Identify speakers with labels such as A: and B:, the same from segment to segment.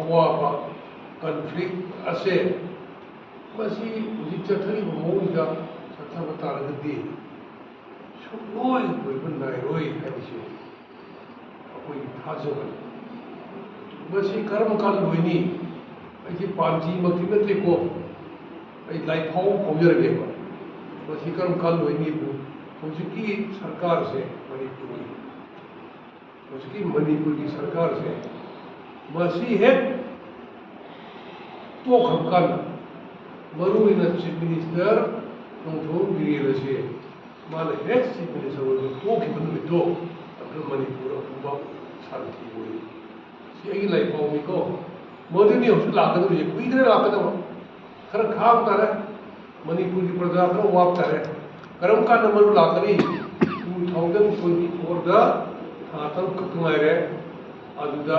A: अवाबा conflict असे मसी हुजी चथरीब मौजा चथब तारगदी सुलोय कोइबन नायरोय हाबिसे अखोय थाजबन मसी कर्म काल लोइनी अजी पांची मक्ति नतेको आई लाइफाव फौजरगेबा मसी कर्म काल लोइनी बु हुजिकी सरकार से मणिपुर की सरकार से मसी हेक तो खमकान मरुइना चीफ मिनिस्टर नोंथों गिरियल से मान हेक चीफ मिनिस्टर तो खिबन मितो अगर मणिपुर अपुबा शांति होई सियागी लाइफाव मिको मदनी हसु लाकदो जे कुइद्रे लाकदो खर खाम तारे मणिपुर की प्रजा खर वाप तारे करम का नंबर लाकनी 2024 दा थातल कतुमारे अदुदा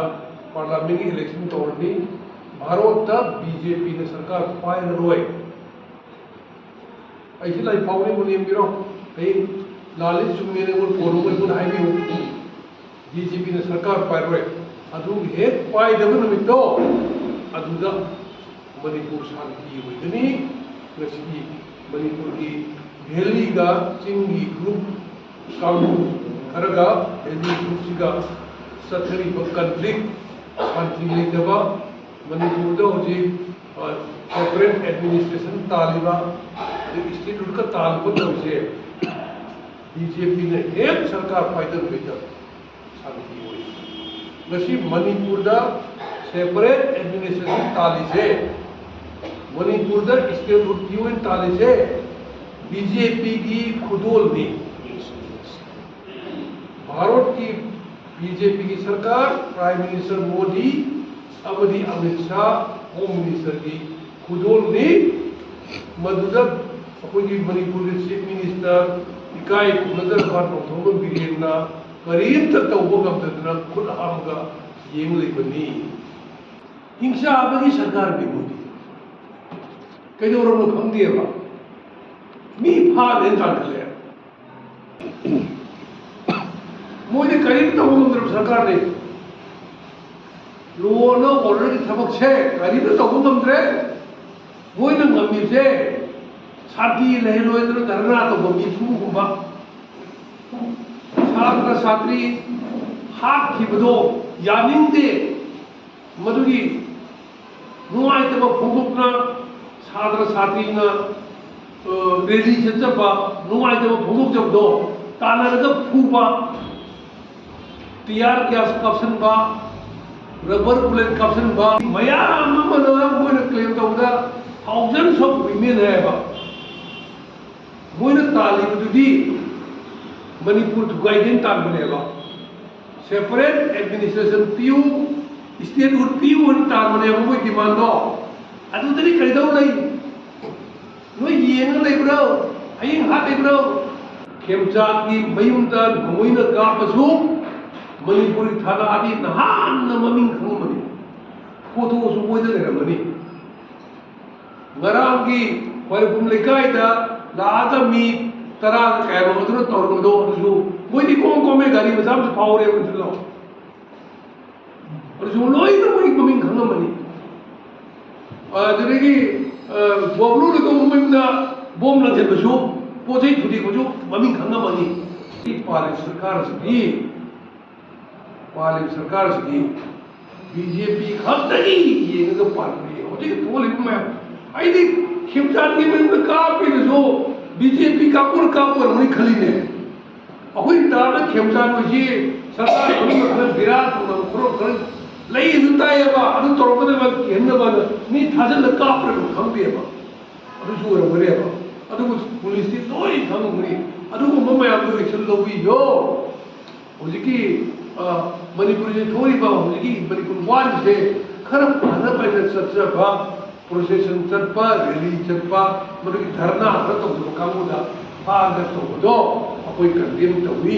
A: पार्लियामेंट इलेक्शन तौरनी भारत बीजेपी ने सरकार पायररोय ऐसी लाइफाव ने मुनियम गिरो ए लालित सुमे ने वो पोरो में हाइबी बीजेपी ने सरकार पायररोय अदु हेक पायदब नमितो अदुदा मणिपुर शांति होइदनी गसी मणिपुर की वैली का चिंगी ग्रुप कांगू खरगा वैली ग्रुप सिगा सथरी कन्फ्लिक्ट शांति लेदबा मणिपुर दो जी सेपरेट एडमिनिस्ट्रेशन तालिबा इंस्टीट्यूट का तालबो तौसे बीजेपी ने एक सरकार फायदा बेटा शांति हुई गसी मणिपुर दा सेपरेट एडमिनिस्ट्रेशन तालिसे मणिपुर दा स्टेटहुड यूनियन तालिसे बीजेपी की खुदोल ने भारत की बीजेपी की सरकार प्राइम मिनिस्टर मोदी अवधि अमित शाह होम मिनिस्टर की खुदोल ने मधुदा अखोई मणिपुर के चीफ मिनिस्टर इकाई नजर बात नोंथोंबो बिरेनना करीमता तौबो गमदना खुद आमगा येंग लेबनी हिंसा आबगी सरकार भी मोदी कइदोरनो खंगदेबा मी फादे जानले मोदी करीमता होमद्र सरकार ने लोनो ऑर्डर की थबक से करीमता होमद्रे मोइना ngamiसे साथी लेलोइद्र धरना तो बमी फुगुबा छात्र छात्री हाथ खिबदो यानिंदे मधुगी नुआइतबा फुगुबना छात्र छात्रीना रैली चतबा नुआइतबा फुगुबजबदो तानरगा फुबा टीआर गैस कप्सनबा रबर बुलेट कप्सनबा मयाम अमना मोइना क्लेम तौदा thousands of women है मोइना तालिबदुदी मणिपुर थुगाइदेन तानबनेबा सेपरेट एडमिनिस्ट्रेशन पीयू स्टेटहुड पीयू हन तानबनेबा मोइ डिमांडो अदुदरी कइदौ लई नोइ येंग लेब्रो अयिं हात लेब्रो खेमचाक की मयुमदा गोइना गापसु मणिपुर थाना आदि नहान ममिंग खंगमनि फोटो सु मोइदा लेरमनि ngaraang gi khoirgum lekai da laada mi tara kai ro dro tordo ju moi di kom kom me gari masam se paure mun lo और जो लोई ना moi ममिंग खंगमनि अदरे gi बोबलु लो ममिंग दा बोम न जेबसु पोजै थुदि को जो ममिंग खंगमनि पालित सरकार से बीजेपी खतरी ये न पार्टी होती है तो लेकिन मैं आई थी खिमचान की में का पे जो बीजेपी का पुर मनी खली ने अखोई ताना खिमचान को जी सरकार को खल विराट को खरो खल लई जुता है बा अदु तोरबदे बा केन बा नी थाजन का पर खंबे बा अदु जो रे बा अदु पुलिस की तोई खंगुनी अदु को मम्मा या एक्शन लोबी यो होजिकी मणिपुर से थोड़ी बा होजिकी मणिपुर वान से खरब भाना पे सच्चा प्रोसेशन चटपा रैली चटपा मतलब धरना हर तो कामूदा फाग तो दो कोई कंडेम तो हुई